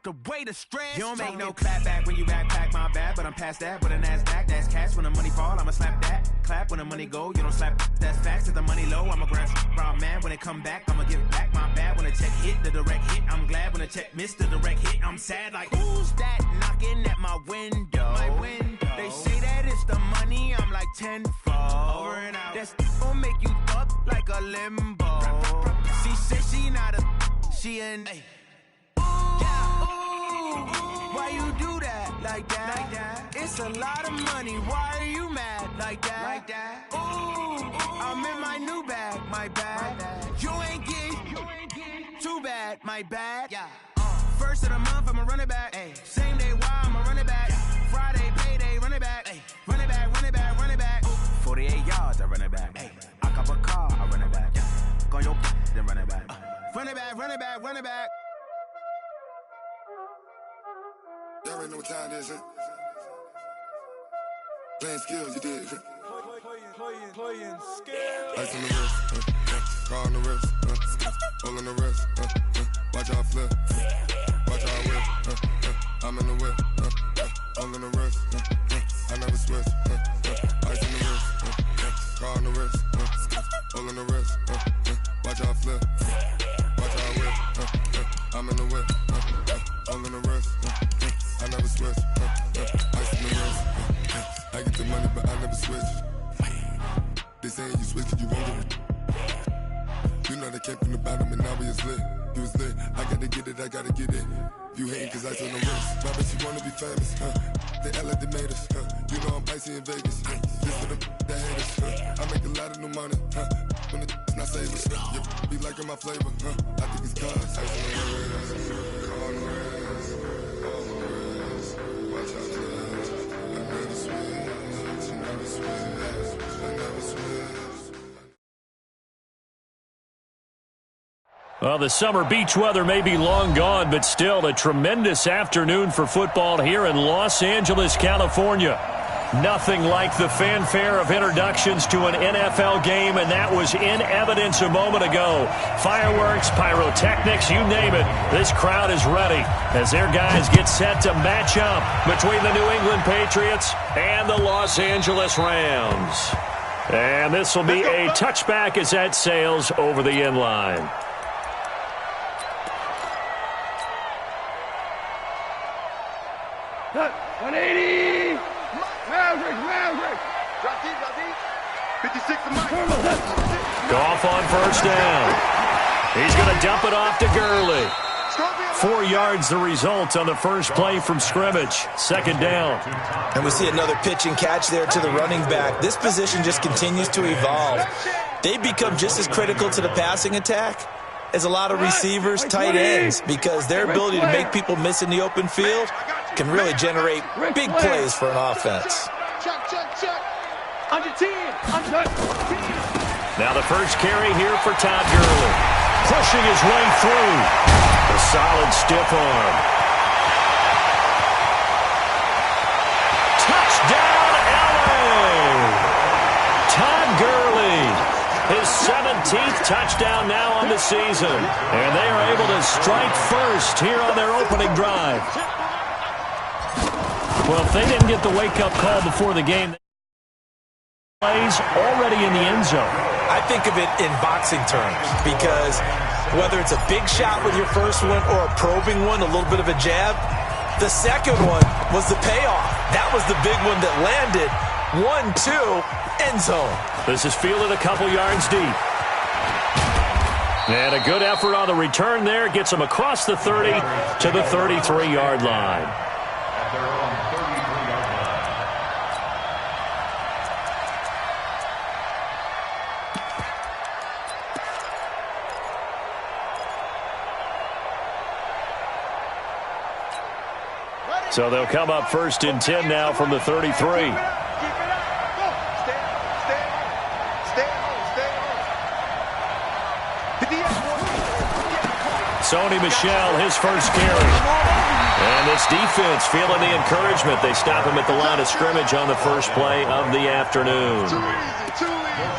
walked away to stress. You don't make no clap back when you backpack, my bad, but I'm past that. With a NASDAQ, that's cash. When the money fall, I'ma slap that. Clap when the money go, you don't slap. That's facts. If the money low, I'ma grab brown man. When it come back, I'ma give back my bad. When the check hit, the direct hit, I'm glad. When the check missed the direct hit, I'm sad. Like, who's that knocking at my window? They say that it's the money, I'm like tenfold. Over and out. That's gon' make you up like a limbo. She said she not a, she an. Why you do that like that? It's a lot of money. Why are you mad like that? Ooh, I'm in my new bag, my bad. You ain't getting too bad, my bad. First of the month, I'ma run it back. Same day, why I'ma run it back. Friday, payday, run it back. Run it back, run it back, run it back. 48 yards, I run it back. I cop a car, I run it back. Go on your then run it back. Run it back, run it back, run it back. Y'all already know what time it is, huh? Playing skills, you did. Playing skills. Ice on the wrist, car on the wrist, all on the wrist, watch out flip, watch out whip, I'm in the whip, all on the wrist, I never switch, ice on the wrist, car on the wrist, all on the wrist, watch out flip, watch out whip, I'm in the whip, all on the wrist, I never switch, ice on the wrist, I get the money but I never switch. They saying you switch cause you won't get it. You know they came from the bottom and now we is lit. You was lit, I gotta get it, I gotta get it. You hating cause I on the wrist. My bitch, you wanna be famous, They act like they made us, You know I'm icy in Vegas, Just for the that hate us, I make a lot of new money, When it's not savers, You be liking my flavor, I think it's cause ice on the wrist, car on the wrist, all on the wrist. Watch out, cuz I never switch, I never switch. Well, the summer beach weather may be long gone, but still a tremendous afternoon for football here in Los Angeles, California. Nothing like the fanfare of introductions to an NFL game, and that was in evidence a moment ago. Fireworks, pyrotechnics, you name it. This crowd is ready as their guys get set to match up between the New England Patriots and the Los Angeles Rams. And this will be a touchback as that sails over the end line. Cut. 180. Maverick. Drop deep. 56 to Mike. Goff on first down. He's going to dump it off to Gurley. 4 yards the result on the first play from scrimmage. Second down. And we see another pitch and catch there to the running back. This position just continues to evolve. They become just as critical to the passing attack as a lot of receivers, tight ends, because their ability to make people miss in the open field can really generate big plays for an offense. Now the first carry here for Todd Gurley. Pushing his way through. A solid stiff arm. Touchdown, LA! Todd Gurley. His 17th touchdown now on the season. And they are able to strike first here on their opening drive. Well, if they didn't get the wake-up call before the game, plays already in the end zone. I think of it in boxing terms because whether it's a big shot with your first one or a probing one, a little bit of a jab, the second one was the payoff. That was the big one that landed. 1-2, end zone. This is fielded a couple yards deep. And a good effort on the return there. Gets him across the 30 to the 33-yard line. So they'll come up first and 10 now from the 33. Sony Michel, his first carry. And this defense feeling the encouragement. They stop him at the line of scrimmage on the first play of the afternoon.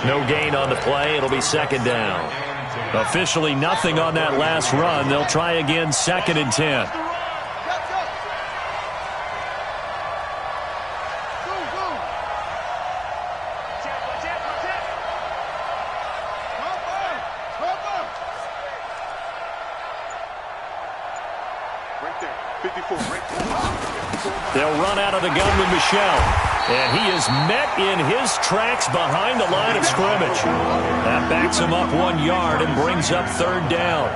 No gain on the play. It'll be second down. Officially nothing on that last run. They'll try again, second and 10. They'll run out of the gun with Michel. And he is met in his tracks behind the line of scrimmage. That backs him up 1 yard and brings up third down.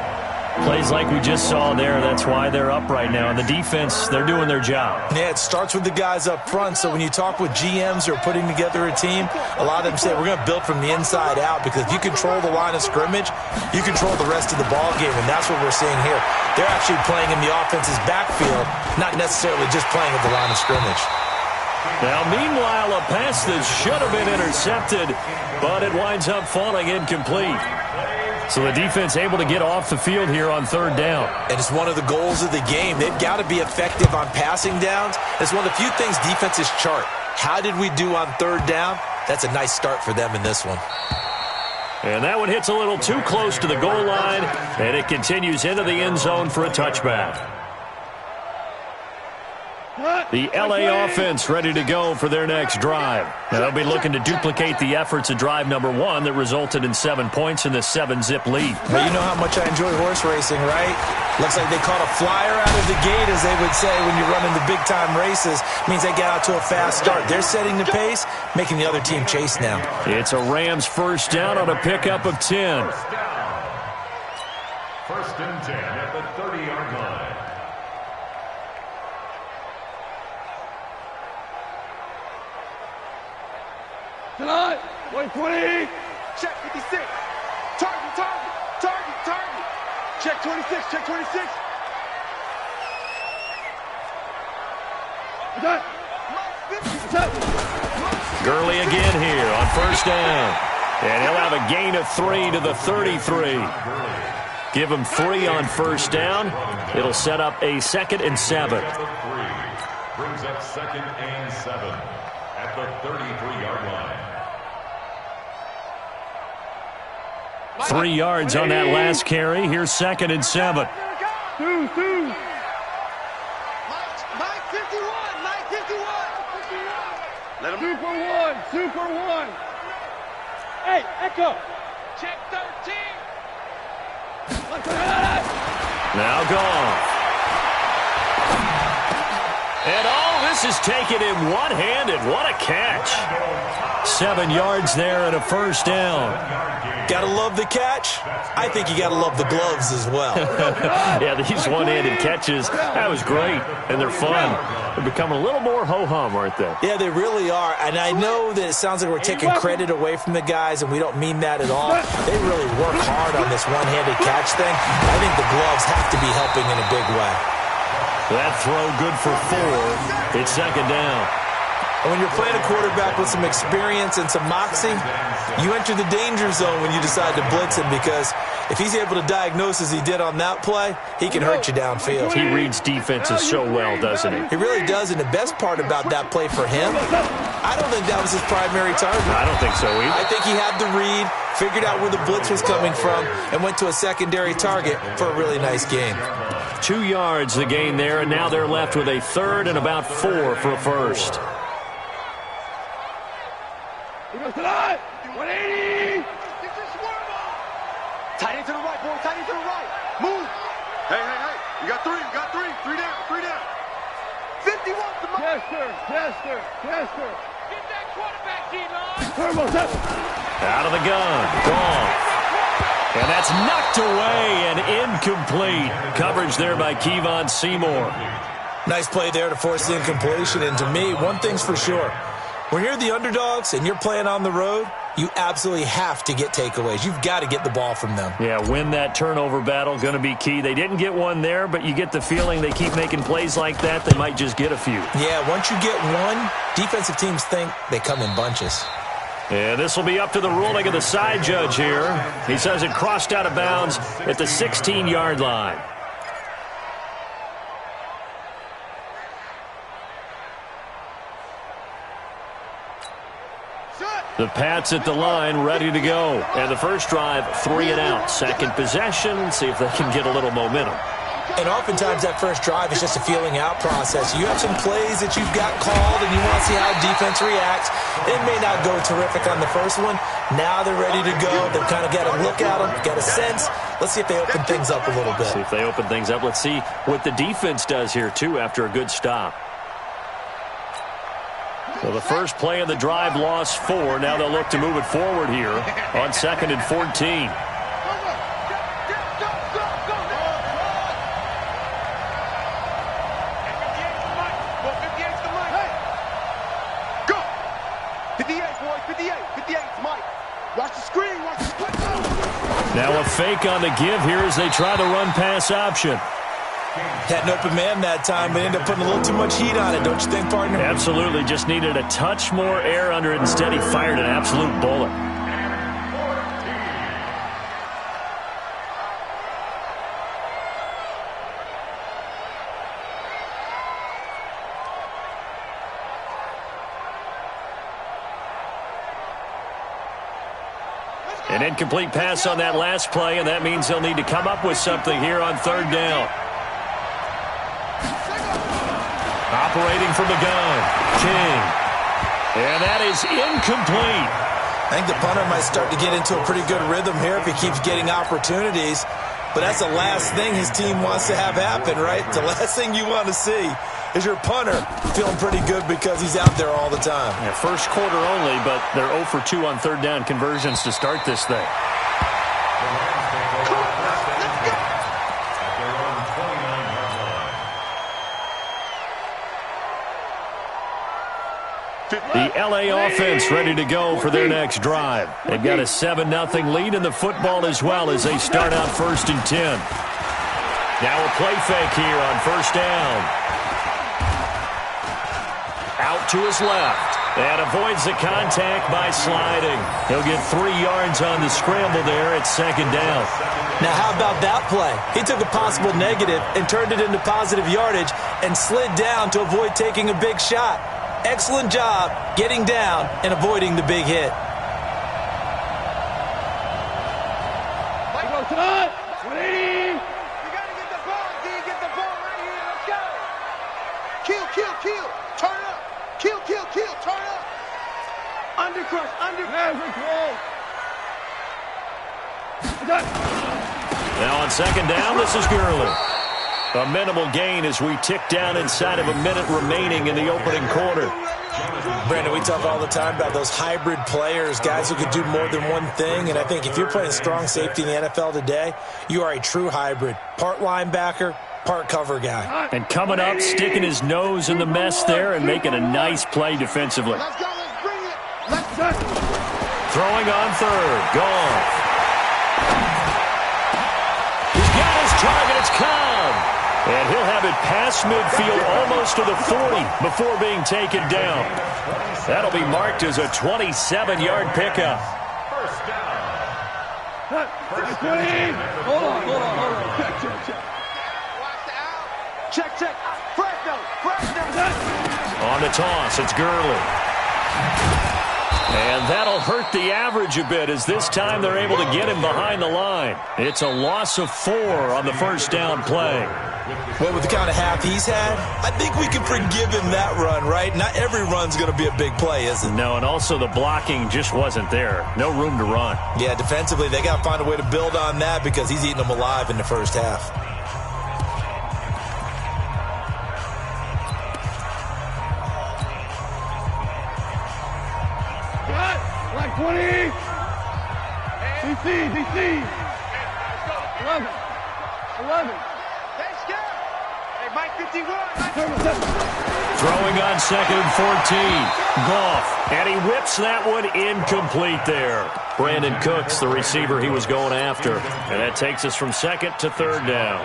Plays like we just saw there. That's why they're up right now. And the defense, they're doing their job. Yeah, it starts with the guys up front. So when you talk with GMs who are putting together a team, a lot of them say we're going to build from the inside out, because if you control the line of scrimmage, you control the rest of the ball game, and that's what we're seeing here. They're actually playing in the offense's backfield, not necessarily just playing at the line of scrimmage. Now, meanwhile, a pass that should have been intercepted, but it winds up falling incomplete. So the defense able to get off the field here on third down. And it's one of the goals of the game. They've got to be effective on passing downs. It's one of the few things defenses chart. How did we do on third down? That's a nice start for them in this one. And that one hits a little too close to the goal line, and it continues into the end zone for a touchback. The LA offense ready to go for their next drive. Now, they'll be looking to duplicate the efforts of drive number 1 that resulted in 7 points in the 7-zip lead. Well, you know how much I enjoy horse racing, right? Looks like they caught a flyer out of the gate, as they would say when you're running the big-time races. Means they get out to a fast start. They're setting the pace, making the other team chase now. It's a Rams first down on a pickup of 10. First and 10 at the 30-yard line. Tonight, 120. Check 56. Target. Check 26. Gurley again here on first down. And he'll have a gain of 3 to the 33. Give him 3 on first down. It'll set up a 2nd and 7. Brings up 2nd and 7 at the 33-yard line. 3 yards on that last carry. Here's 2nd and 7. Two. Mike 51. Let him. Super one. Hey, Echo. Check 13. Now gone. And all this is taken in one-handed. What a catch. 7 yards there and a first down. Gotta love the catch. I think you gotta love the gloves as well. Yeah, these one-handed catches, that was great, and they're fun. They're becoming a little more ho-hum, aren't they? Yeah, they really are, and I know that it sounds like we're taking credit away from the guys, and we don't mean that at all. They really work hard on this one-handed catch thing. I think the gloves have to be helping in a big way. That throw good for 4. It's 2nd down. And when you're playing a quarterback with some experience and some moxie, you enter the danger zone when you decide to blitz him, because if he's able to diagnose as he did on that play, he can hurt you downfield. He reads defenses so well, doesn't he? He really does, and the best part about that play for him, I don't think that was his primary target. I don't think so either. I think he had the read, figured out where the blitz was coming from, and went to a secondary target for a really nice gain. 2 yards the gain there, and now they're left with a 3rd and about 4 for a first. He goes tonight, 180. Tight end to the right, boy. Tight end to the right. Move. Hey. You got 3. 3 down. 51 to Mike. Chester. Get that quarterback, D-line. Turbo 7. Out of the gun. Gone. And that's knocked away and incomplete. Coverage there by Kevon Seymour. Nice play there to force the incompletion. And to me, one thing's for sure. When you're the underdogs and you're playing on the road, you absolutely have to get takeaways. You've got to get the ball from them. Yeah, win that turnover battle, going to be key. They didn't get one there, but you get the feeling they keep making plays like that, they might just get a few. Yeah, once you get one, defensive teams think they come in bunches. And this will be up to the ruling of the side judge here. He says it crossed out of bounds at the 16-yard line. The Pats at the line, ready to go. And the first drive, 3 and out. Second possession, see if they can get a little momentum. And oftentimes that first drive is just a feeling out process. You have some plays that you've got called and you want to see how defense reacts. It may not go terrific on the first one. Now they're ready to go. They've kind of got a look at them, got a sense. Let's see if they open things up a little bit. See if they open things up. Let's see what the defense does here, too, after a good stop. So the first play of the drive lost 4. Now they'll look to move it forward here on 2nd and 14. Now a fake on the give here as they try the run-pass option. Had an open man that time, but ended up putting a little too much heat on it, don't you think, partner? Absolutely. Just needed a touch more air under it. Instead, he fired an absolute bullet. An incomplete pass on that last play, and that means they'll need to come up with something here on 3rd down. Operating from the gun, King. And that is incomplete. I think the punter might start to get into a pretty good rhythm here if he keeps getting opportunities. But that's the last thing his team wants to have happen, right? The last thing you want to see is your punter feeling pretty good because he's out there all the time. Yeah, first quarter only, but they're 0 for 2 on 3rd down conversions to start this thing. The L.A. offense ready to go for their next drive. They've got a 7-0 lead in the football as well as they start out 1st and 10. Now a play fake here on 1st down. Out to his left and avoids the contact by sliding. He'll get 3 yards on the scramble there at 2nd down. Now how about that play? He took a possible negative and turned it into positive yardage and slid down to avoid taking a big shot. Excellent job getting down and avoiding the big hit. Tonight, 180. You got to get the ball, D. Get the ball right here. Let's go. Kill, kill, kill. Turn up. Kill, kill, kill. Turn up. Undercrush, undercrush. Now on 2nd down, this is Gurley. A minimal gain as we tick down inside of a minute remaining in the opening quarter. Brandon, we talk all the time about those hybrid players, guys who can do more than one thing. And I think if you're playing strong safety in the NFL today, you are a true hybrid. Part linebacker, part cover guy. And coming up, sticking his nose in the mess there and making a nice play defensively. Let's go. Let's bring it. Let's go. Throwing on 3rd. Goff. He's got his target. It's Cobb. And he'll have it past midfield almost to the 40 before being taken down. That'll be marked as a 27-yard pickup. First down. Hold on. Check. Watch the out. Check. Fresno. On the toss, it's Gurley. And that'll hurt the average a bit as this time they're able to get him behind the line. It's a loss of 4 on the 1st down play. Well, with the kind of half he's had, I think we can forgive him that run, right? Not every run's going to be a big play, is it? No, and also the blocking just wasn't there. No room to run. Yeah, defensively, they got to find a way to build on that because he's eating them alive in the first half. Like 20. DC. 11. Hey, Mike 51. Throwing on 2nd and 14. Goff. And he whips that one incomplete there. Brandon Cooks, the receiver he was going after. And that takes us from 2nd to 3rd down.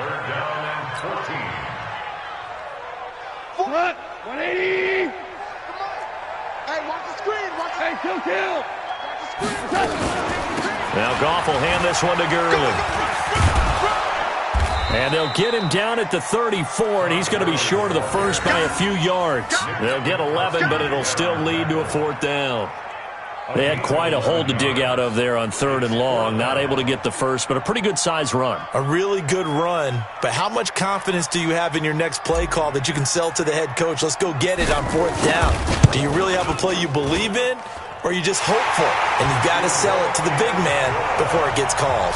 180. Hey, watch the screen. Hey, kill. Now Goff will hand this one to Gurley. And they'll get him down at the 34, and he's going to be short of the first by a few yards. They'll get 11, but it'll still lead to a 4th down. They had quite a hole to dig out of there on 3rd and long. Not able to get the first, but a pretty good-sized run. A really good run, but how much confidence do you have in your next play call that you can sell to the head coach? Let's go get it on 4th down. Do you really have a play you believe in, or are you just hopeful? And you got to sell it to the big man before it gets called.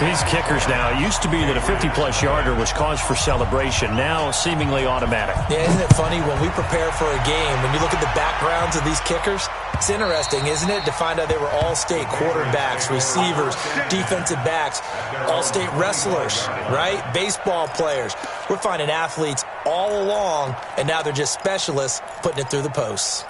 These kickers now, it used to be that a 50-plus yarder was cause for celebration. Now, seemingly automatic. Yeah, isn't it funny when we prepare for a game, when you look at the backgrounds of these kickers, it's interesting, isn't it, to find out they were all-state quarterbacks, receivers, defensive backs, all-state wrestlers, right? Baseball players. We're finding athletes all along, and now they're just specialists putting it through the posts.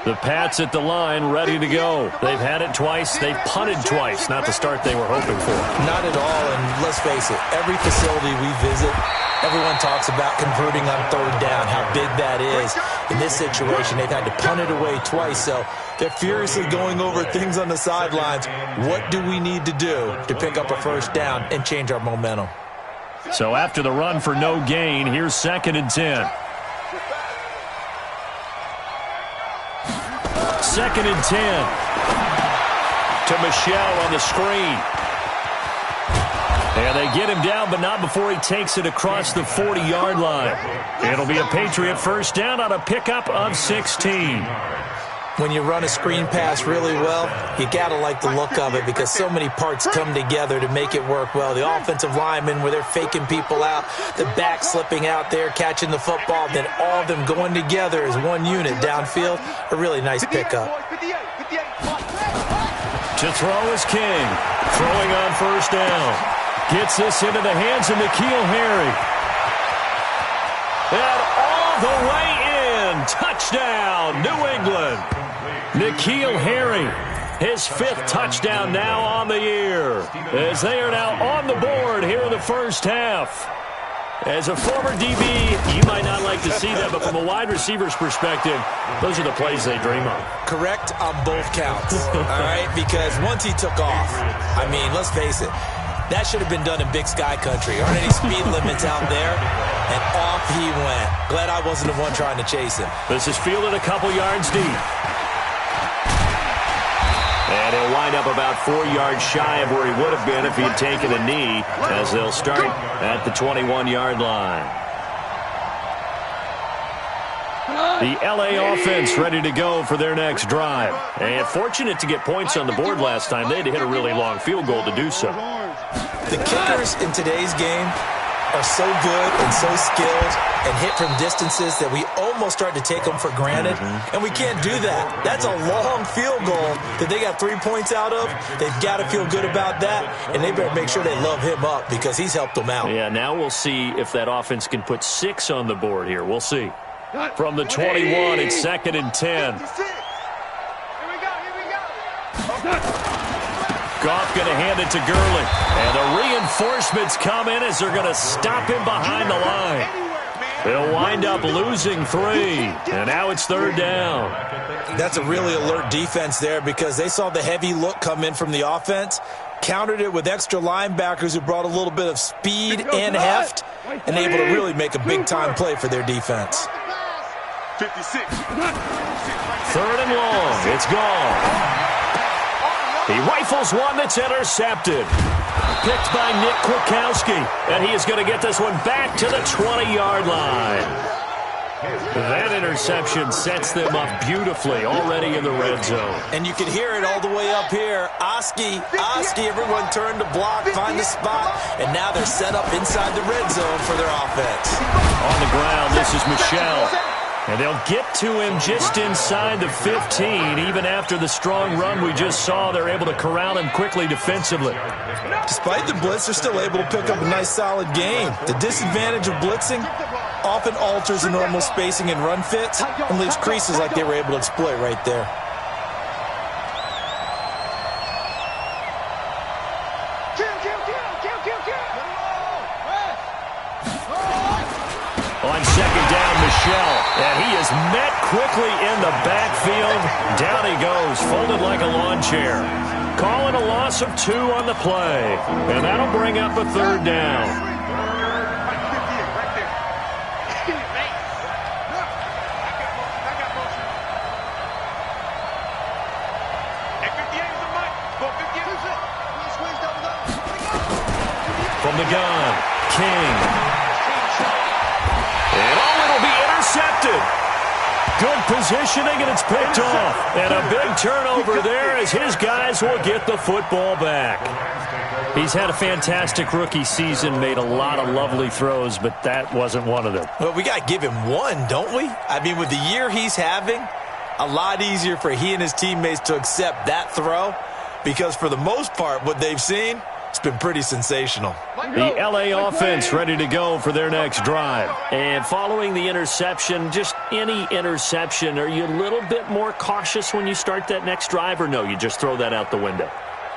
The Pats at the line, ready to go. They've had it twice. They've punted twice. Not the start they were hoping for. Not at all, and let's face it, every facility we visit, everyone talks about converting on 3rd down, how big that is. In this situation, they've had to punt it away twice, so they're furiously going over things on the sidelines. What do we need to do to pick up a 1st down and change our momentum? So after the run for no gain, here's 2nd and 10. 2nd and 10 to Michelle on the screen. And they get him down, but not before he takes it across the 40-yard line. It'll be a Patriot 1st down on a pickup of 16. When you run a screen pass really well, you got to like the look of it because so many parts come together to make it work well. The offensive linemen, where they're faking people out, the back slipping out there, catching the football, then all of them going together as one unit downfield. A really nice pickup. To throw is King. Throwing on 1st down. Gets this into the hands of N'Keal Harry. And all the way in. Touchdown, New England. N'Keal Harry, his 5th touchdown now on the year, as they are now on the board here in the 1st half. As a former DB, you might not like to see that, but from a wide receiver's perspective, those are the plays they dream of. Correct on both counts, all right? Because once he took off, I mean, let's face it, that should have been done in Big Sky Country. Aren't any speed limits out there? And off he went. Glad I wasn't the one trying to chase him. This is fielded a couple yards deep. And he'll wind up about 4 yards shy of where he would have been if he had taken a knee, as they'll start at the 21-yard line. The LA offense ready to go for their next drive. And fortunate to get points on the board last time. They had to hit a really long field goal to do so. The kickers in today's game are so good and so skilled and hit from distances that we almost start to take them for granted, and we can't do that. That's a long field goal that they got 3 points out of. They've got to feel good about that, and they better make sure they love him up because he's helped them out. Yeah, now we'll see if that offense can put 6 on the board here. We'll see. From the 21, it's 2nd and 10. Here we go. Goff going to hand it to Gurley. And the reinforcements come in as they're going to stop him behind the line. They'll wind up losing 3. And now it's 3rd down. That's a really alert defense there because they saw the heavy look come in from the offense, countered it with extra linebackers who brought a little bit of speed and heft, and able to really make a big-time play for their defense. 56. 3rd and long. It's gone. He rifles one that's intercepted. Picked by Nick Kwiatkowski. And he is going to get this one back to the 20-yard line. That interception sets them up beautifully already in the red zone. And you can hear it all the way up here. Oski, everyone turned to block, find the spot, and now they're set up inside the red zone for their offense. On the ground, this is Michelle. And they'll get to him just inside the 15. Even after the strong run we just saw, they're able to corral him quickly defensively. Despite the blitz, they're still able to pick up a nice, solid gain. The disadvantage of blitzing often alters the normal spacing and run fits and leaves creases like they were able to exploit right there. On 2nd down, Michelle. And he is met quickly in the backfield. Down he goes, folded like a lawn chair. Calling a loss of 2 on the play. And that'll bring up a 3rd down. From the gun, King. And it'll be intercepted. Good positioning, and it's picked off. And a big turnover there as his guys will get the football back. He's had a fantastic rookie season, made a lot of lovely throws, but that wasn't one of them. Well, we got to give him one, don't we? I mean, with the year he's having, a lot easier for he and his teammates to accept that throw because for the most part, what they've seen, it's been pretty sensational. The LA offense ready to go for their next drive. And following the interception, just any interception, are you a little bit more cautious when you start that next drive, or no, you just throw that out the window?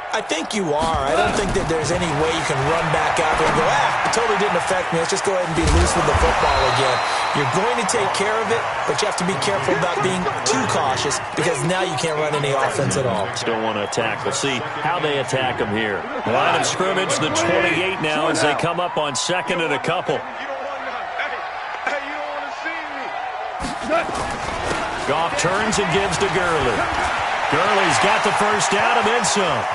I think you are. I don't think that there's any way you can run back out there and go, it totally didn't affect me. Let's just go ahead and be loose with the football again. You're going to take care of it, but you have to be careful about being too cautious because now you can't run any offense at all. Still want to attack. We'll see how they attack them here. Line of scrimmage, the 28 now as they come up on second and a couple. Goff turns and gives to Gurley. Gurley's got the first down and then some.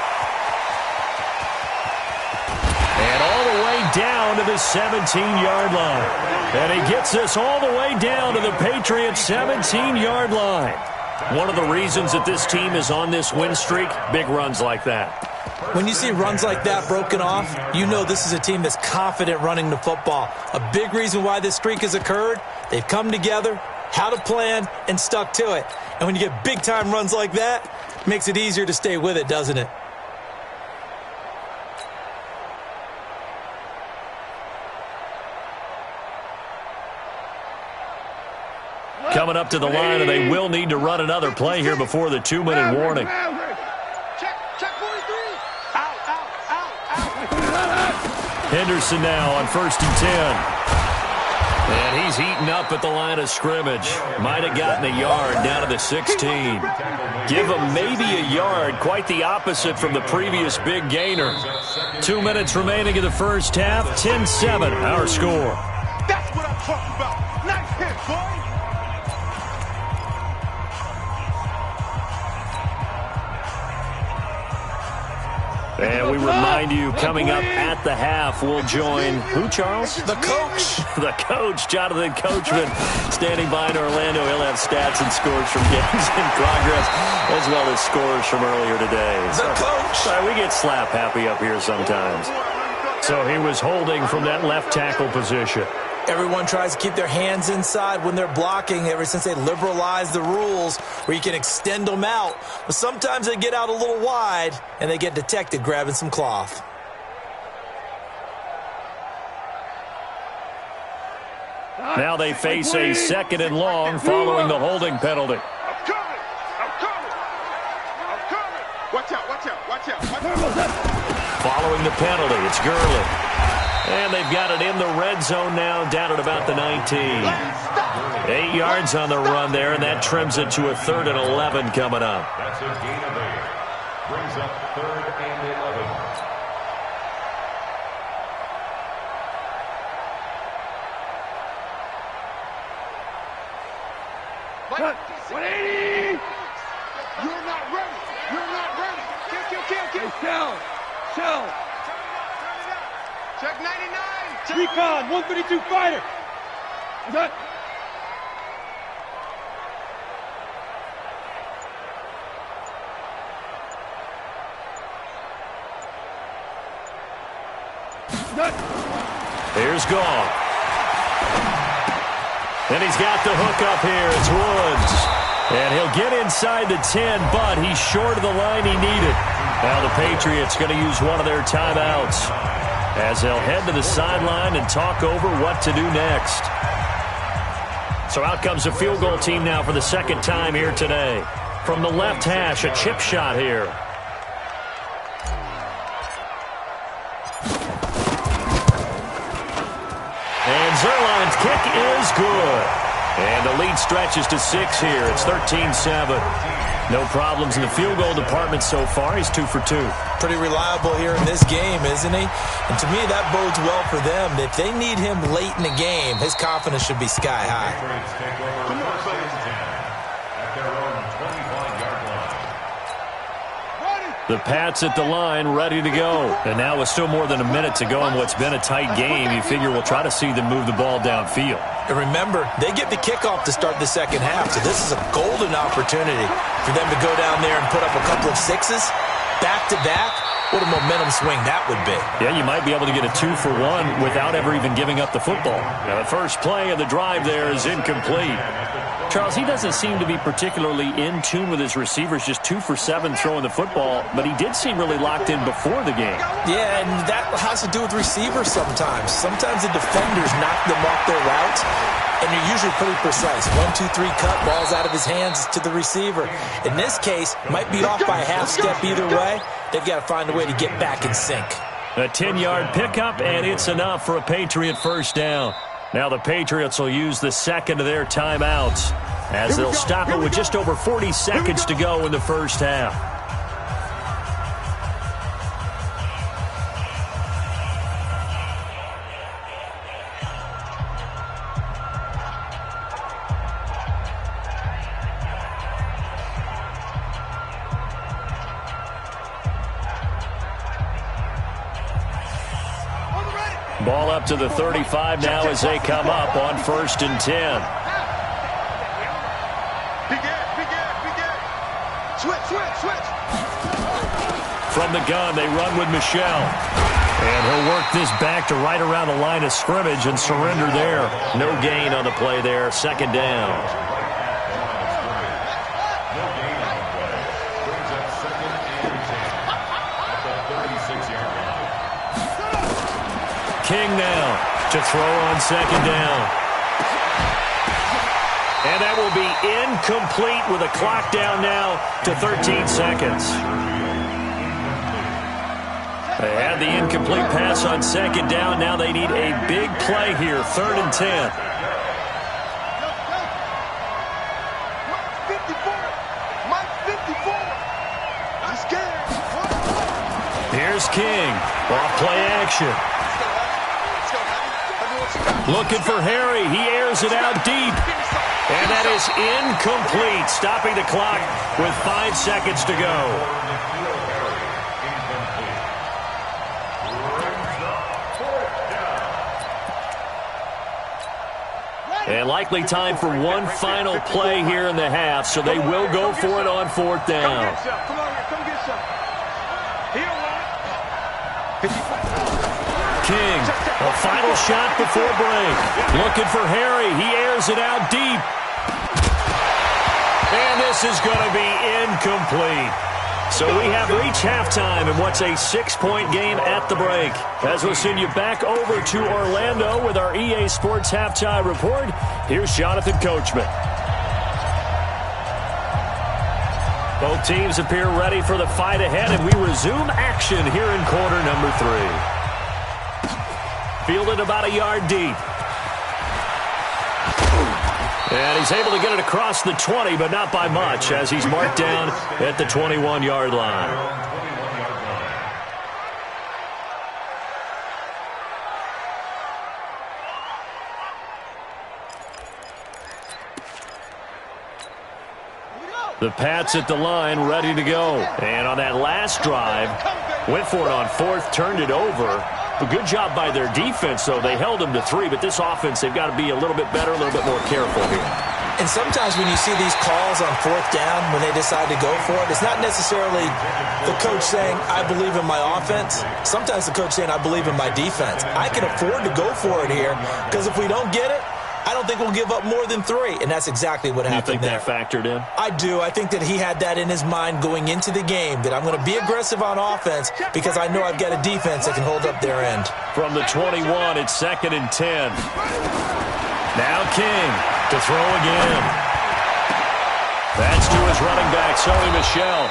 And all the way down to the 17-yard line. And he gets us all the way down to the Patriots' 17-yard line. One of the reasons that this team is on this win streak, big runs like that. When you see runs like that broken off, you know this is a team that's confident running the football. A big reason why this streak has occurred, they've come together, had a plan, and stuck to it. And when you get big-time runs like that, it makes it easier to stay with it, doesn't it? Coming up to the line, and they will need to run another play here before the 2-minute warning. Check 43. Out. Henderson now on 1st and 10. And he's eaten up at the line of scrimmage. Might have gotten a yard down to the 16. Give him maybe a yard. Quite the opposite from the previous big gainer. 2 minutes remaining in the first half. 10-7, our score. That's what I'm talking about. Nice hit, boy. And we remind you, coming up at the half, we'll join, who, Charles? The coach. The coach, Jonathan Coachman, standing by in Orlando. He'll have stats and scores from games in progress, as well as scores from earlier today. The coach. Sorry, we get slap happy up here sometimes. So he was holding from that left tackle position. Everyone tries to keep their hands inside when they're blocking ever since they liberalized the rules where you can extend them out. But sometimes they get out a little wide and they get detected grabbing some cloth. Now they face a 2nd and long following the holding penalty. I'm coming. Watch out. Following the penalty, it's Gurley. And they've got it in the red zone now, down at about the 19. 8 yards on the run there, and that trims it to a 3rd and 11 coming up. That's a gain of 8. Brings up 3rd and 11. Cut. 180. You're not ready. Kill. Shell. Check 99. Recon. 132 fighter. Cut. Here's Goff. And he's got the hook up here. It's Woods. And he'll get inside the 10, but he's short of the line he needed. Now the Patriots going to use one of their timeouts as they'll head to the sideline and talk over what to do next. So out comes the field goal team now for the 2nd time here today. From the left hash, a chip shot here. And Zerline's kick is good. And the lead stretches to 6 here. It's 13-7. No problems in the field goal department so far. He's 2 for 2. Pretty reliable here in this game, isn't he? And to me, that bodes well for them. If they need him late in the game, his confidence should be sky high. Take over 1st and 10 at their own 25-yard line. Ready. The Pats at the line, ready to go. And now with still more than a minute to go in what's been a tight game, you figure we'll try to see them move the ball downfield. And remember, they get the kickoff to start the second half, so this is a golden opportunity for them to go down there and put up a couple of sixes back-to-back. What a momentum swing that would be. Yeah, you might be able to get a 2-for-1 without ever even giving up the football. Now, the first play of the drive there is incomplete. Charles, he doesn't seem to be particularly in tune with his receivers, just 2 for 7 throwing the football, but he did seem really locked in before the game. Yeah, and that has to do with receivers sometimes. Sometimes the defenders knock them off their route, and you're usually pretty precise. 1, 2, 3 cut, ball's out of his hands to the receiver. In this case, might be off by a half step either way. They've got to find a way to get back in sync. A 10-yard pickup, and it's enough for a Patriot first down. Now the Patriots will use the second of their timeouts as they'll stop it with just over 40 seconds to go in the first half. Ball up to the 35 now as they come up on 1st and 10. Switch. From the gun, they run with Michelle. And he'll work this back to right around the line of scrimmage and surrender there. No gain on the play there. 2nd down. King now to throw on 2nd down. And that will be incomplete with a clock down now to 13 seconds. They had the incomplete pass on 2nd down. Now they need a big play here, 3rd and 10. 54. I'm scared. Here's King. Off play action. Looking for Harry. He airs it out deep. And that is incomplete, stopping the clock with 5 seconds to go. And likely time for one final play here in the half, so they will go for it on 4th down. Come on here. Come get some. He don't want it. King, a final shot before break. Looking for Harry. He airs it out deep. And this is going to be incomplete. So we have reached halftime in what's a 6-point game at the break. As we'll send you back over to Orlando with our EA Sports Halftime Report, here's Jonathan Coachman. Both teams appear ready for the fight ahead, and we resume action here in quarter number 3. Fielded about a yard deep. And he's able to get it across the 20, but not by much, as he's marked down at the 21-yard line. The Pats at the line, ready to go. And on that last drive, went for it on 4th, turned it over. A good job by their defense, though. They held them to 3, but this offense, they've got to be a little bit better, a little bit more careful here. And sometimes when you see these calls on 4th down, when they decide to go for it, it's not necessarily the coach saying, I believe in my offense. Sometimes the coach saying, I believe in my defense. I can afford to go for it here, because if we don't get it, I don't think we'll give up more than 3, and that's exactly what happened there. You think that factored in? I do. I think that he had that in his mind going into the game, that I'm going to be aggressive on offense because I know I've got a defense that can hold up their end. From the 21, it's 2nd and 10. Now King to throw again. That's to his running back, Sonny Michel.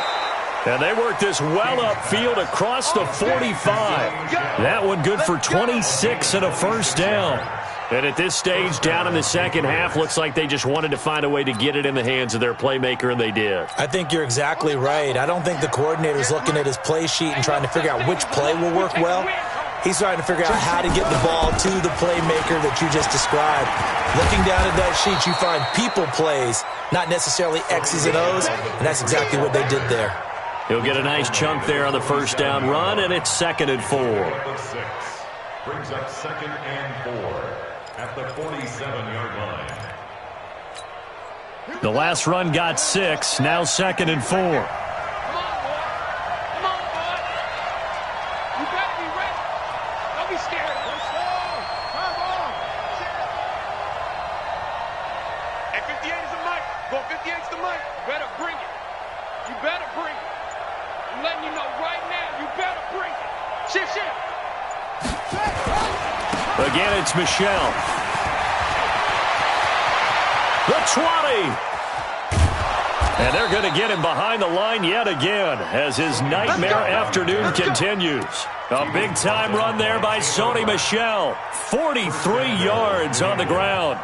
And they work this well upfield across the 45. That one good for 26 and a first down. And at this stage, down in the second half, looks like they just wanted to find a way to get it in the hands of their playmaker, and they did. I think you're exactly right. I don't think the coordinator's looking at his play sheet and trying to figure out which play will work well. He's trying to figure out how to get the ball to the playmaker that you just described. Looking down at that sheet, you find people plays, not necessarily X's and O's, and that's exactly what they did there. He'll get a nice chunk there on the first down run, and it's 2nd and 4. Brings up 2nd and 4 at the 47-yard line. The last run got 6, now 2nd and 4. Come on, boy. Come on, boy. You better be ready. Don't be scared. Let's go. Come on. Hey, 58 is the mic. Go, 58's the mic. You better bring it. You better bring it. I'm letting you know right now, you better bring it. Shift. Again, it's Michelle. The 20. And they're going to get him behind the line yet again as his nightmare afternoon continues. A big-time run there by Sony Michel. 43 yards on the ground.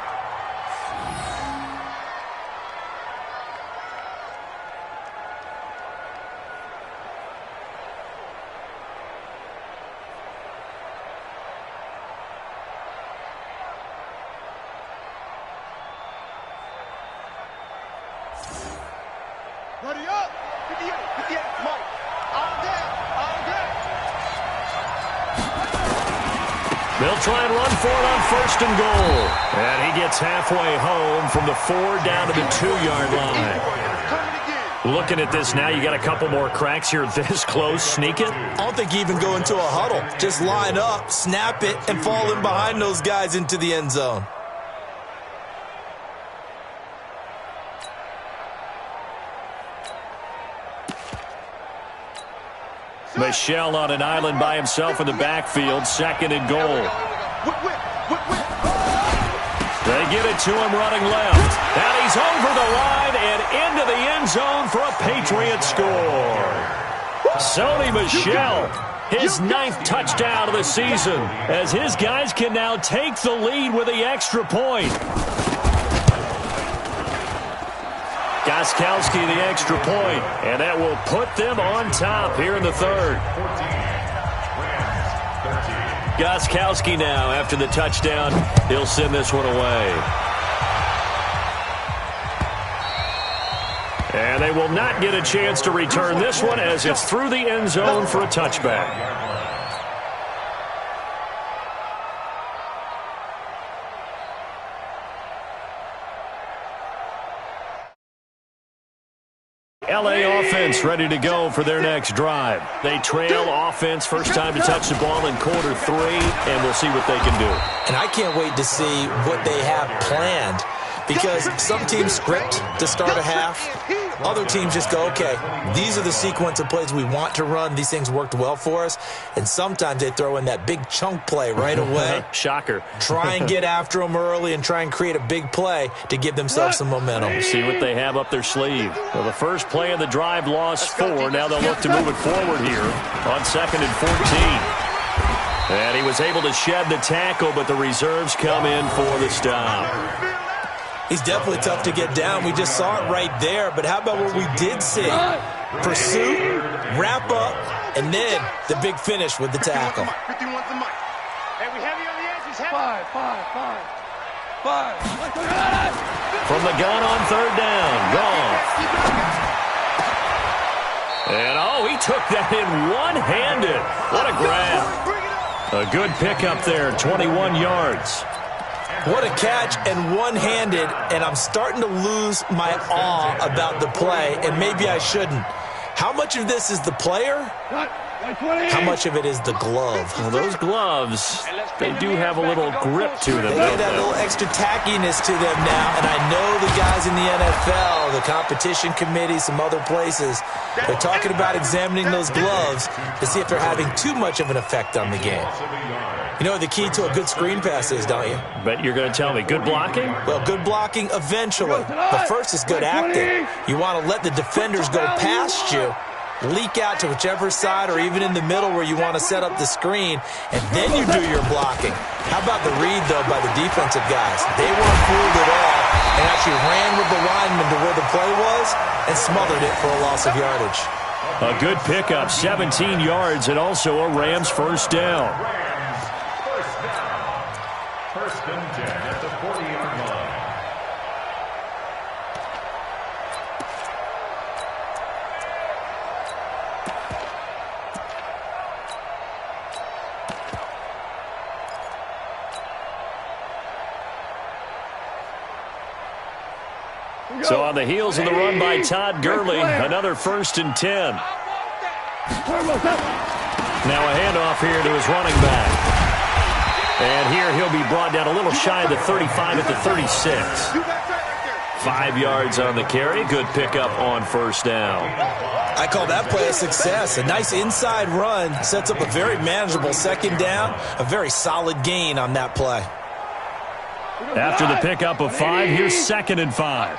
Ready up. 58, Mike. All day. They'll try and run for it on 1st and goal. And he gets halfway home from the 4 down to the 2-yard line. Looking at this now, you got a couple more cracks here this close. Sneak it? I don't think you even go into a huddle. Just line up, snap it, and fall in behind those guys into the end zone. Michel on an island by himself in the backfield. 2nd and goal. They get it to him running left. And he's over the line and into the end zone for a Patriot score. Sony Michel, his 9th touchdown of the season, as his guys can now take the lead with the extra point. Gostkowski the extra point, and that will put them on top here in the 3rd. Gostkowski now, after the touchdown, he'll send this one away. And they will not get a chance to return this one as it's through the end zone for a touchback. LA offense ready to go for their next drive. They trail offense, first time to touch the ball in quarter 3, and we'll see what they can do. And I can't wait to see what they have planned, because some teams script to start a half. Other teams just go, okay, these are the sequence of plays we want to run. These things worked well for us. And sometimes they throw in that big chunk play right away. Shocker. Try and get after them early and try and create a big play to give themselves some momentum. We'll see what they have up their sleeve. Well, the first play of the drive lost 4. Now they'll look to move it forward here on 2nd and 14. And he was able to shed the tackle, but the reserves come in for the stop. He's definitely tough to get down. We just saw it right there. But how about what we did see? Pursuit, wrap up, and then the big finish with the tackle. 51's the mic. Hey, we heavy on the edges. Five. From the gun on 3rd down, Goff. And, he took that in one-handed. What a grab. A good pickup there, 21 yards. What a catch, and one-handed, and I'm starting to lose my awe about the play, and maybe I shouldn't. How much of this is the player? How much of it is the glove? Well, those gloves, they do have a little grip to them. They get that little extra tackiness to them now, and I know the guys in the NFL, the competition committee, some other places, they're talking about examining those gloves to see if they're having too much of an effect on the game. You know what the key to a good screen pass is, don't you? But you're going to tell me, good blocking? Well, good blocking eventually. But first is good acting. You want to let the defenders go past you, leak out to whichever side or even in the middle where you want to set up the screen, and then you do your blocking. How about the read, though, by the defensive guys? They weren't fooled at all and actually ran with the lineman to where the play was and smothered it for a loss of yardage. A good pickup, 17 yards, and also a Rams first down. First and 10 at the 40-yard line. So on the heels of the run by Todd Gurley, another 1st and 10. Now a handoff here to his running back. And here he'll be brought down a little shy of the 35 at the 36. 5 yards on the carry. Good pickup on 1st down. I call that play a success. A nice inside run sets up a very manageable 2nd down. A very solid gain on that play. After the pickup of 5, here's 2nd and 5.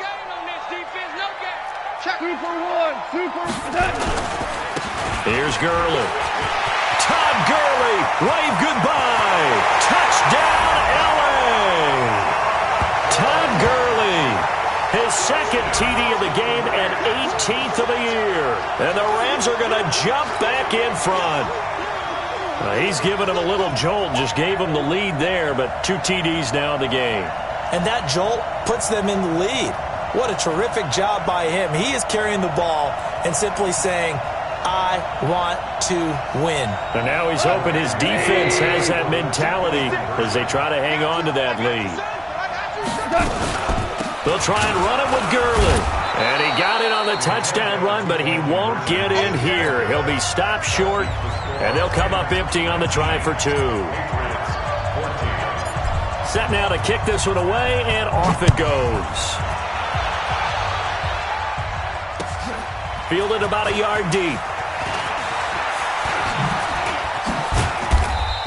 Here's Gurley. Todd Gurley, wave goodbye. Touchdown, LA. Todd Gurley, his 2nd TD of the game and 18th of the year. And the Rams are going to jump back in front. He's given him a little jolt, just gave him the lead there, but 2 TDs now in the game. And that jolt puts them in the lead. What a terrific job by him. He is carrying the ball and simply saying, I want to win. And now he's hoping his defense has that mentality as they try to hang on to that lead. They'll try and run it with Gurley. And he got it on the touchdown run, but he won't get in here. He'll be stopped short, and they'll come up empty on the try for 2. Set now to kick this one away, and off it goes. Fielded about a yard deep.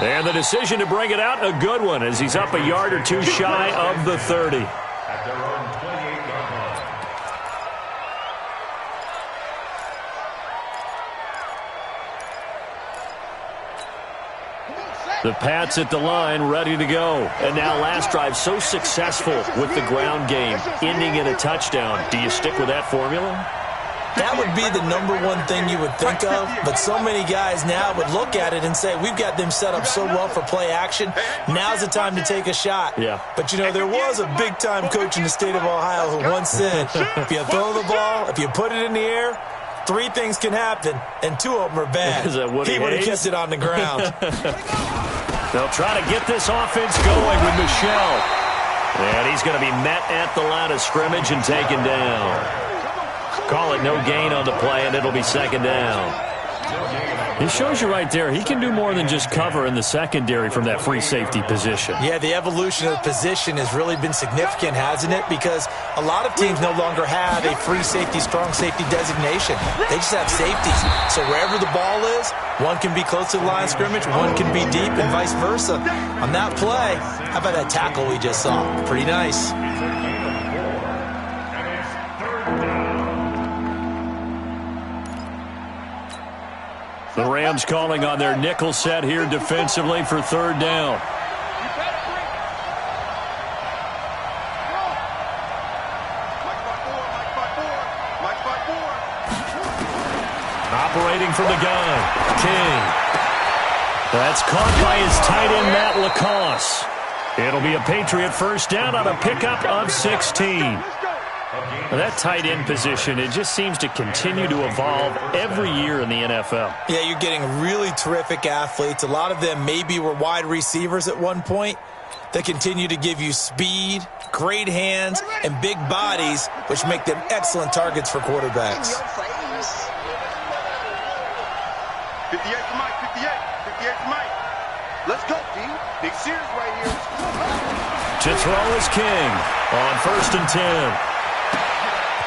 And the decision to bring it out, a good one, as he's up a yard or 2 shy of the 30. At their own 28-yard line. The Pats at the line, ready to go. And now last drive so successful with the ground game, ending in a touchdown. Do you stick with that formula? That would be the #1 thing you would think of, but so many guys now would look at it and say, we've got them set up so well for play action. Now's the time to take a shot. Yeah. But, you know, there was a big-time coach in the state of Ohio who once said, if you throw the ball, if you put it in the air, 3 things can happen, and 2 of them are bad. Is that Woody He would have Hayes? kept it on the ground. They'll try to get this offense going with Michel. And he's going to be met at the line of scrimmage and taken down. Call it no gain on the play, and it'll be 2nd down. He shows you right there, he can do more than just cover in the secondary from that free safety position. Yeah, the evolution of the position has really been significant, hasn't it? Because a lot of teams no longer have a free safety, strong safety designation. They just have safeties. So wherever the ball is, one can be close to the line of scrimmage, one can be deep, and vice versa. On that play, how about that tackle we just saw? Pretty nice. The Rams calling on their nickel set here defensively for 3rd down. Operating from the gun, King. That's caught by his tight end, Matt Lacoste. It'll be a Patriot 1st down on a pickup of 16. That tight end position, it just seems to continue to evolve every year in the NFL. Yeah, you're getting really terrific athletes. A lot of them maybe were wide receivers at one point. They continue to give you speed, great hands, and big bodies, which make them excellent targets for quarterbacks. 58 for Mike, 58. 58 for Mike. Let's go, D. Big Sears right here. To throw is King on 1st and 10.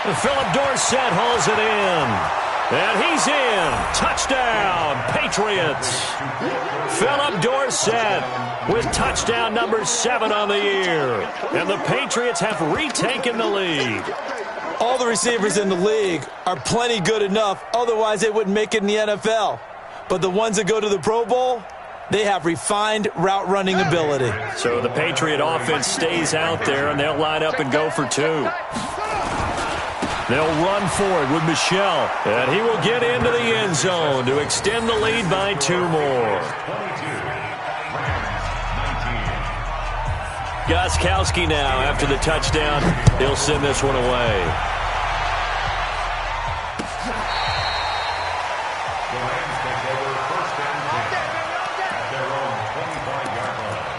Philip Dorsett hauls it in. And he's in. Touchdown, Patriots. Philip Dorsett with touchdown number 7 on the year. And the Patriots have retaken the lead. All the receivers in the league are plenty good enough. Otherwise, they wouldn't make it in the NFL. But the ones that go to the Pro Bowl, they have refined route running ability. So the Patriot offense stays out there, and they'll line up and go for 2. They'll run for it with Michel, and he will get into the end zone to extend the lead by 2 more. Gostkowski now, after the touchdown, he'll send this one away. The Rams take over 1st and 10 at their own 25-yard line.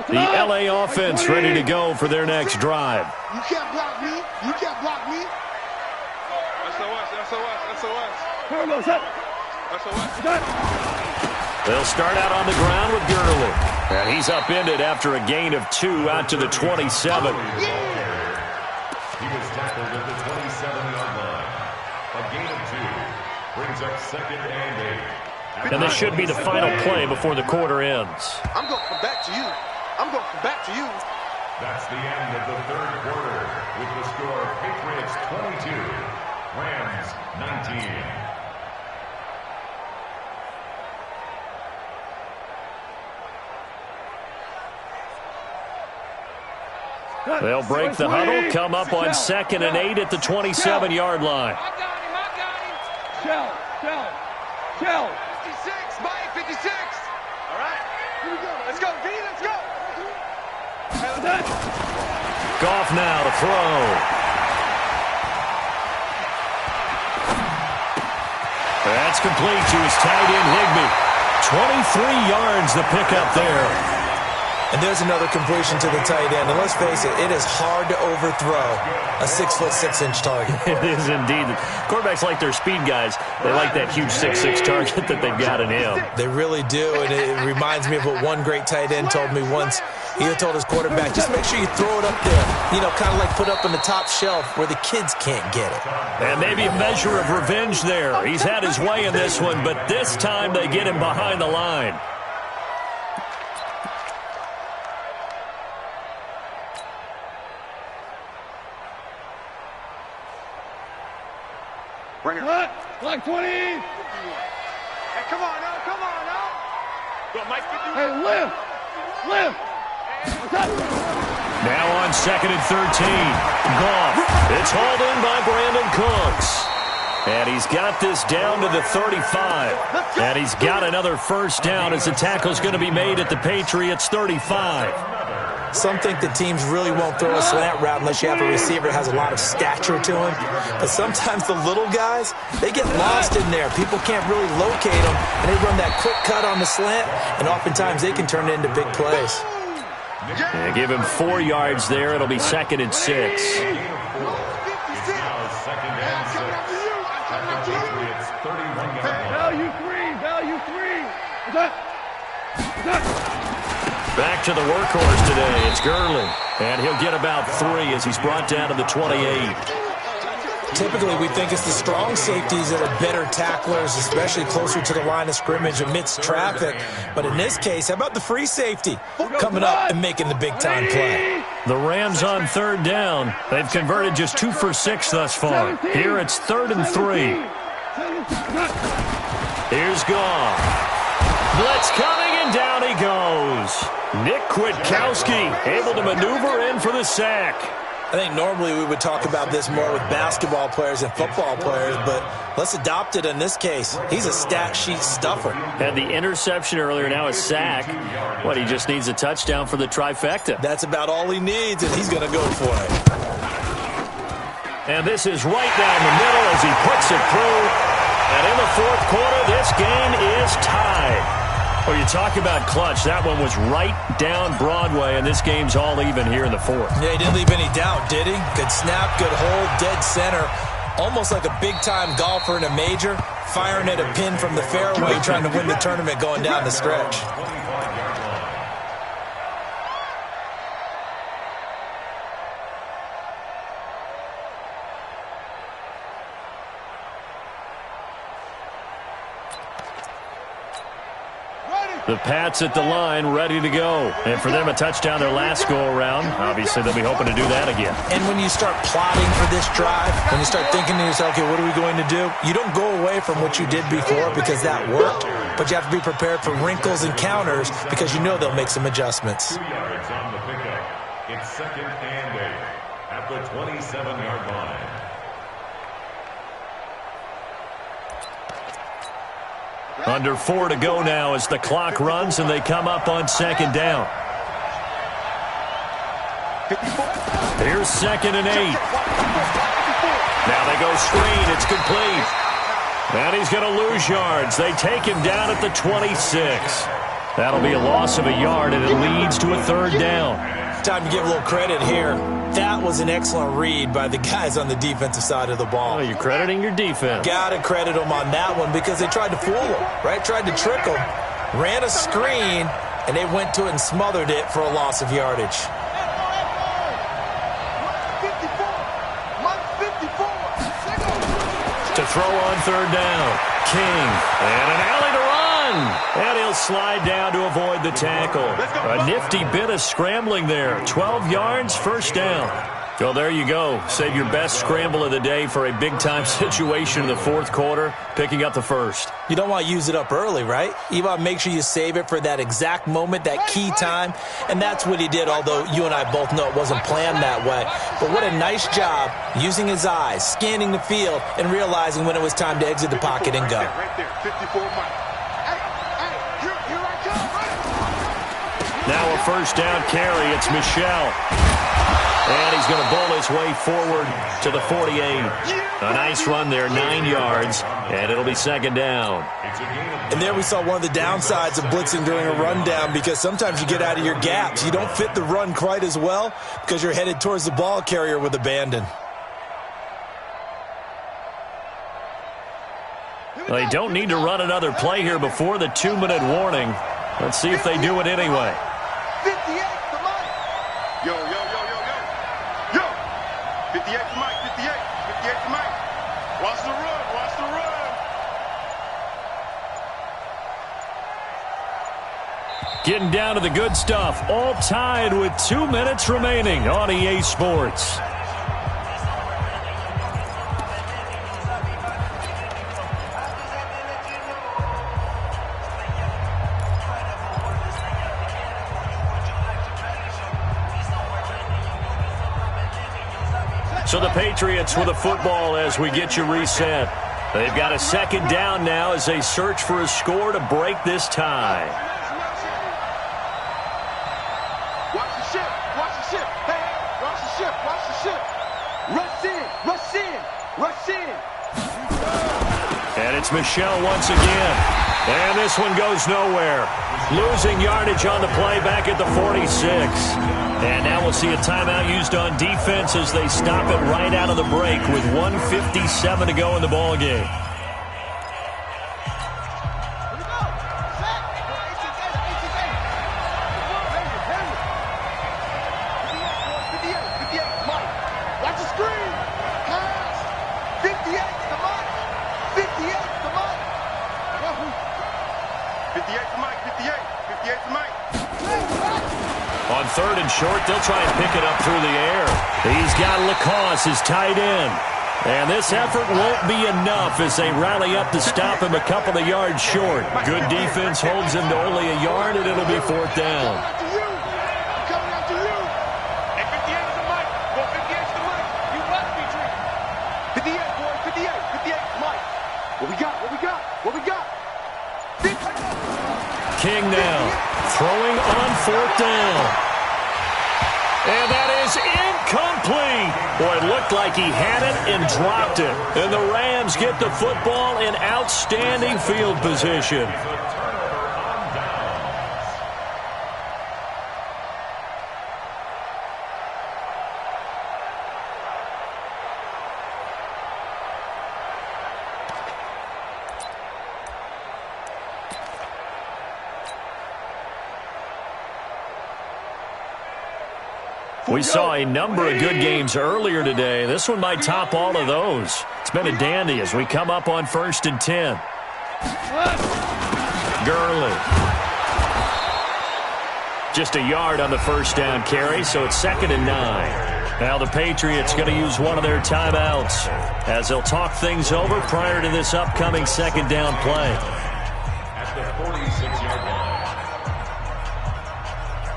The LA offense ready to go for their next drive. You can't block me. You can't block me. They'll start out on the ground with Gurley. And he's upended after a gain of 2 out to the 27. He was tackled at the 27-yard line. A gain of 2 brings up 2nd and 8. And this should be the final play before the quarter ends. I'm going from back to you. I'm going from back to you. That's the end of the 3rd quarter with the score Patriots 22, Rams 19. They'll break the huddle, come up on 2nd and 8 at the 27-yard line. I got him. Shell. 56, Mike, 56. All right, here we go. Let's go, V, let's go. Goff now to throw. That's complete to his tight end, Higbee. 23 yards the pickup there. And there's another completion to the tight end. And let's face it, it is hard to overthrow a 6'6" target. It is indeed. Quarterbacks like their speed guys. They like that huge 6'6" target that they've got in him. They really do, and it reminds me of what one great tight end told me once. He told his quarterback, just make sure you throw it up there. You know, kind of like put up on the top shelf where the kids can't get it. And maybe a measure of revenge there. He's had his way in this one, but this time they get him behind the line. Bring it. Like 20. Hey, come on now. Go, Mike. Hey, lift. Now on 2nd and 13. Goff. It's hauled in by Brandon Cooks. And he's got this down to the 35. And he's got another first down as the tackle's going to be made at the Patriots' 35. Some think that teams really won't throw a slant route unless you have a receiver that has a lot of stature to him. But sometimes the little guys, they get lost in there. People can't really locate them, and they run that quick cut on the slant, and oftentimes they can turn it into big plays. Yeah, give him 4 yards there. It'll be 2nd and 6. Value three. Back to the workhorse today. It's Gurley. And he'll get about 3 as he's brought down to the 28. Typically, we think it's the strong safeties that are better tacklers, especially closer to the line of scrimmage amidst traffic. But in this case, how about the free safety coming up and making the big-time play? The Rams on 3rd down. They've converted just 2 for 6 thus far. Here it's 3rd and 3. Here's Goff. Blitz coming, and down he goes. Nick Kwiatkowski able to maneuver in for the sack. I think normally we would talk about this more with basketball players and football players, but let's adopt it in this case. He's a stat sheet stuffer. Had the interception earlier, now a sack. What, he just needs a touchdown for the trifecta. That's about all he needs, and he's going to go for it. And this is right down the middle as he puts it through. And in the 4th quarter, this game is tied. Well, you talk about clutch. That one was right down Broadway, and this game's all even here in the 4th. Yeah, he didn't leave any doubt, did he? Good snap, good hold, dead center. Almost like a big-time golfer in a major, firing at a pin from the fairway, trying to win the tournament going down the stretch. The Pats at the line, ready to go. And for them, a touchdown their last go-around. Obviously, they'll be hoping to do that again. And when you start plotting for this drive, when you start thinking to yourself, okay, what are we going to do? You don't go away from what you did before because that worked, but you have to be prepared for wrinkles and counters because you know they'll make some adjustments. 2 yards on the pickup. It's 2nd and 8 at the 27-yard line. Under 4 to go now as the clock runs and they come up on 2nd down. Here's 2nd and 8. Now they go screen. It's complete. And he's going to lose yards. They take him down at the 26. That'll be a loss of a yard, and it leads to a third down. Time to give a little credit here. That was an excellent read by the guys on the defensive side of the ball. Oh, you're crediting your defense. Got to credit them on that one because they tried to fool them, right? Tried to trick them. Ran a screen, and they went to it and smothered it for a loss of yardage. To throw on third down. King. And an alley to run. And he'll slide down to avoid the tackle. A nifty bit of scrambling there. 12 yards, first down. Well, there you go. Save your best scramble of the day for a big-time situation in the fourth quarter, picking up the first. You don't want to use it up early, right? You want to make sure you save it for that exact moment, that key time, and that's what he did, although you and I both know it wasn't planned that way. But what a nice job using his eyes, scanning the field, and realizing when it was time to exit the pocket and go. Now a first down carry. It's Michel. And he's going to bowl his way forward to the 48. A nice run there, 9 yards, and it'll be second down. And there we saw one of the downsides of blitzing during a rundown because sometimes you get out of your gaps. You don't fit the run quite as well because you're headed towards the ball carrier with abandon. They don't need to run another play here before the 2-minute warning. Let's see if they do it anyway. 58 to Mike. Yo, yo, yo, yo, yo. Yo. 58 to Mike, 58. 58 to Mike. Watch the run, watch the run. Getting down to the good stuff. All tied with 2 minutes remaining on EA Sports. So the Patriots with a football as we get you reset. They've got a second down now as they search for a score to break this tie. Watch the ship, watch the ship. Hey, watch the ship, watch the ship. Rush in, rush in, rush in. And it's Michel once again. And this one goes nowhere. Losing yardage on the play back at the 46. And now we'll see a timeout used on defense as they stop it right out of the break with 1:57 to go in the ball game. Watch the screen. Pass. 58 to Mike. 58 to Mike. 58 to Mike, 58. 58 to Mike. On third and short, they'll try and pick it up through the air. He's got Lacoste, his tight end. And this effort won't be enough as they rally up to stop him a couple of yards short. Good defense holds him to only a yard, and it'll be fourth down. Coming after you. Hey, 58 to Mike. Go 58 to Mike. You must be treated. 58, boy. 58. 58 Mike. What we got? What we got? What we got? King now throwing on fourth down. And that is incomplete. Boy, it looked like he had it and dropped it. And the Rams get the football in outstanding field position. We saw a number of good games earlier today. This one might top all of those. It's been a dandy as we come up on 1st and 10. Gurley. Just a yard on the first down carry, so it's 2nd and 9. Now the Patriots going to use one of their timeouts as they'll talk things over prior to this upcoming second down play. At the 46-yard line.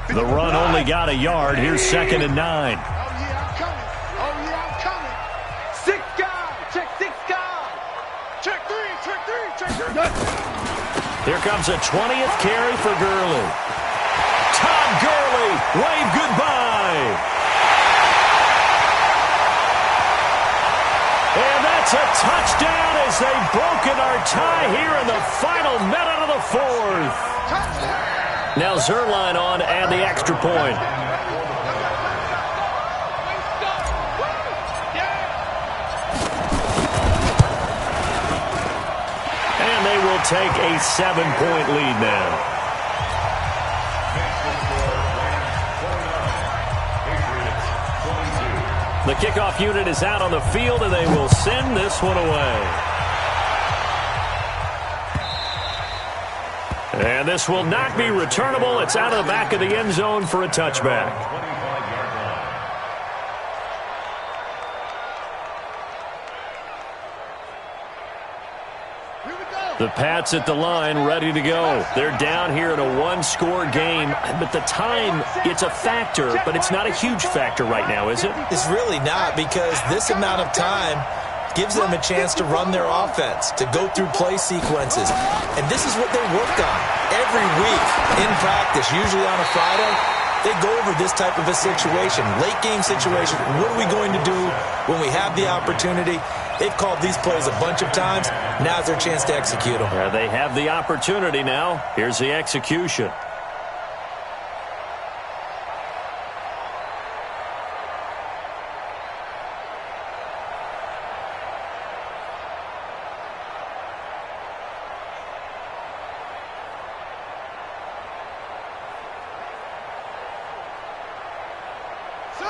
The run only got a yard. Here's 2nd and 9. Oh, yeah, I'm coming. Oh, yeah, I'm coming. 6 guys. Check 6 guys. Check 3. Check 3. Check 3. Here comes a 20th carry for Gurley. Todd Gurley, wave goodbye. And that's a touchdown as they've broken our tie here in the final minute of the fourth. Touchdown. Now Zerline on to add the extra point. And they will take a 7-point lead now. The kickoff unit is out on the field, and they will send this one away. And this will not be returnable. It's out of the back of the end zone for a touchback. The Pats at the line, ready to go. They're down here in a one-score game, but the time, it's a factor, but it's not a huge factor right now, is it? It's really not, because this amount of time gives them a chance to run their offense, to go through play sequences. And this is what they work on every week in practice, usually on a Friday. They go over this type of a situation, late game situation. What are we going to do when we have the opportunity? They've called these plays a bunch of times. Now's their chance to execute them. Yeah, they have the opportunity now. Here's the execution.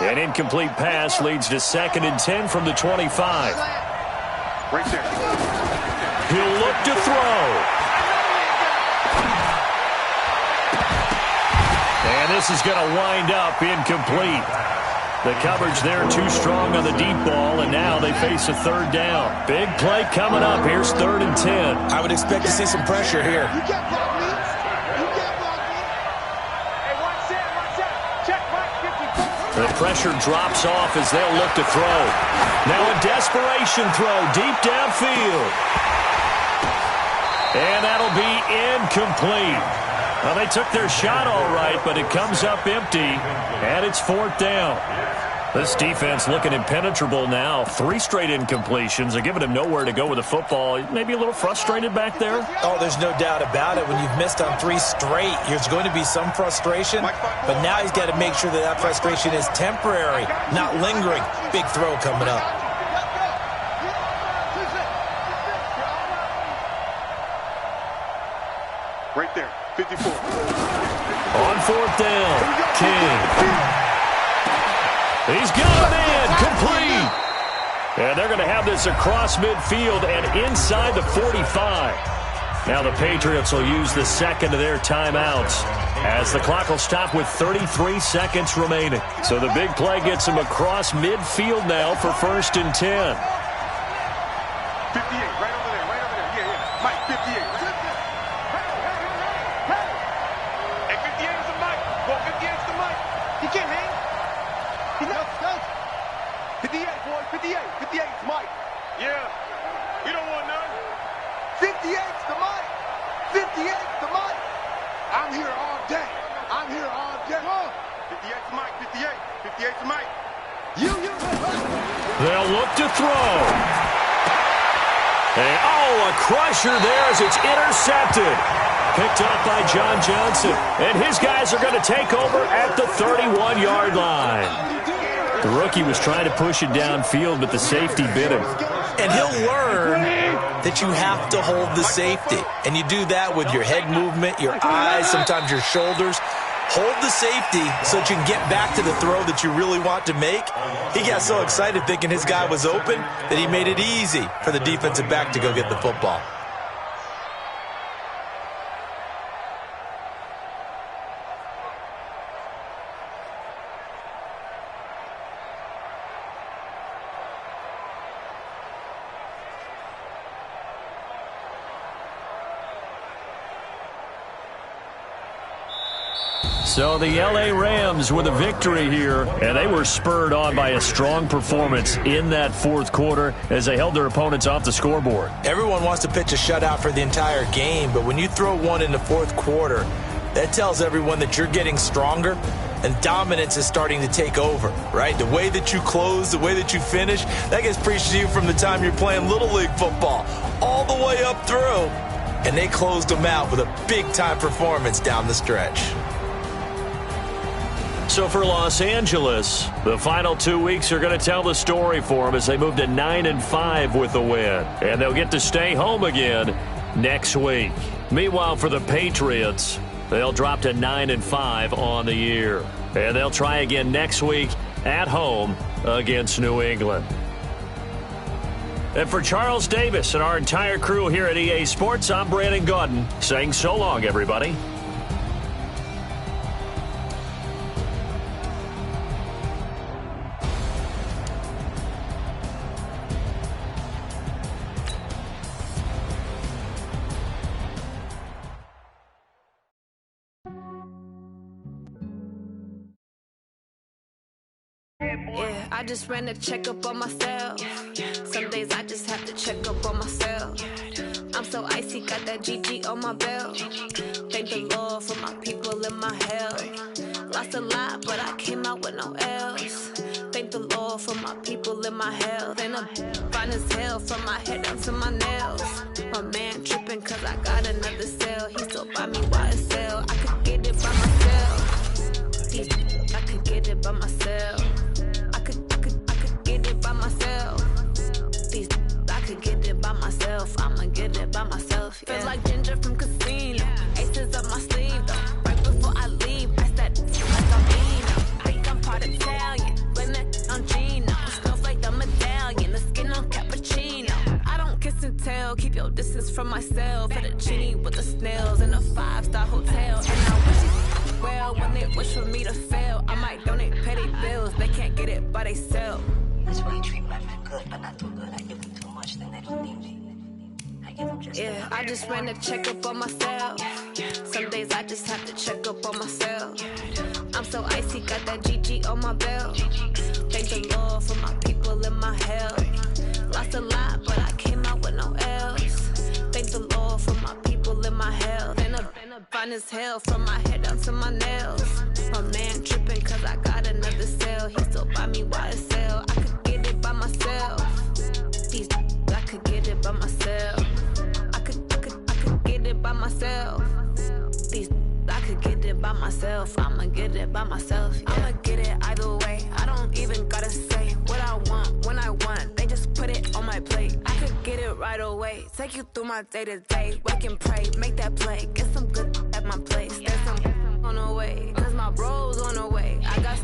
An incomplete pass leads to 2nd and 10 from the 25. Right there. He'll look to throw. And this is going to wind up incomplete. The coverage there too strong on the deep ball, and now they face a 3rd down. Big play coming up. Here's 3rd and 10. I would expect to see some pressure here. You can't block me. You can't block me. Hey, watch out. Check my 54. The pressure drops off as they'll look to throw. Now a desperation throw deep downfield. And that'll be incomplete. Well, they took their shot all right, but it comes up empty, and it's 4th down. This defense looking impenetrable now. 3 straight incompletions. They're giving him nowhere to go with the football. Maybe a little frustrated back there? Oh, there's no doubt about it. When you've missed on 3 straight, there's going to be some frustration. But now he's got to make sure that that frustration is temporary, not lingering. Big throw coming up. Right there. 54. On 4th down, King. He's got it in, complete. And they're going to have this across midfield and inside the 45. Now the Patriots will use the 2nd of their timeouts as the clock will stop with 33 seconds remaining. So the big play gets them across midfield now for 1st and 10. 58, right over there. Yeah. Mike, 58. Hey, 58 is the Mike. Well, 58 is the Mike. He can't hang. He's not. 58, boy. 58. 58 is Mike. Yeah. We don't want none. 58 is the Mike. 58 is the Mike. I'm here all day. 58 is Mike. 58. 58 is Mike. They'll look to throw. And, a crusher there as it's intercepted. Picked up by John Johnson. And his guys are going to take over at the 31-yard line. The rookie was trying to push it downfield, but the safety bit him. And he'll learn that you have to hold the safety. And you do that with your head movement, your eyes, sometimes your shoulders. Hold the safety so that you can get back to the throw that you really want to make. He got so excited thinking his guy was open that he made it easy for the defensive back to go get the football. So the L.A. Rams with a victory here, and they were spurred on by a strong performance in that 4th quarter as they held their opponents off the scoreboard. Everyone wants to pitch a shutout for the entire game, but when you throw one in the 4th quarter, that tells everyone that you're getting stronger and dominance is starting to take over, right? The way that you close, the way that you finish, that gets preached to you from the time you're playing Little League football all the way up through. and they closed them out with a big-time performance down the stretch. So for Los Angeles, the final 2 weeks are going to tell the story for them as they move to 9-5 with a win. And they'll get to stay home again next week. Meanwhile, for the Patriots, they'll drop to 9-5 on the year. And they'll try again next week at home against New England. And for Charles Davis and our entire crew here at EA Sports, I'm Brandon Gaudin saying so long, everybody. Yeah, I just ran a checkup on myself. Some days I just have to check up on myself. I'm so icy, got that GG on my belt. Thank the Lord for my people in my health. Lost a lot, but I came out with no else. Thank the Lord for my people in my health. And I'm fine as hell from my head down to my nails. My man tripping cause I got another cell. He still buy me YSL. I could get it by myself. I could get it by myself. I could get it by myself. I could get it by myself. I'ma get it by myself. Yeah. Feel like Ginger from Casino. Aces up my sleeve though. Right before I leave, that's that like I'm Eno. I think I'm part Italian. Blame that on Gino. Smells like the medallion. The skin on cappuccino. I don't kiss and tell. Keep your distance from myself. Fettuccine with the snails in a 5-star hotel. And I wish it well when they wish for me to fail. I might donate petty bills. They can't get it by themselves. That's why you treat my men good, but not too good. I give them too much, then they don't need me. I give them just yeah, I just ran a checkup on myself. Some days I just have to check up on myself. I'm so icy, got that GG on my belt. Thank the Lord for my people in my health. Lost a lot, but I came out with no else. Thank the Lord for my people in my health. And I'm fine as hell from my head down to my nails. My man tripping cause I got another cell. He still buy me YSL. I could get it by myself. I could get it by myself. I could get it by myself. I could get it by myself. I'ma get it by myself. Yeah. I'ma get it either way. I don't even gotta say what I want when I want. They just put it on my plate. I could get it right away. Take you through my day to day. Wake and pray, make that play. Get some good at my place. There's some on the way, cause my bro's on the way. I got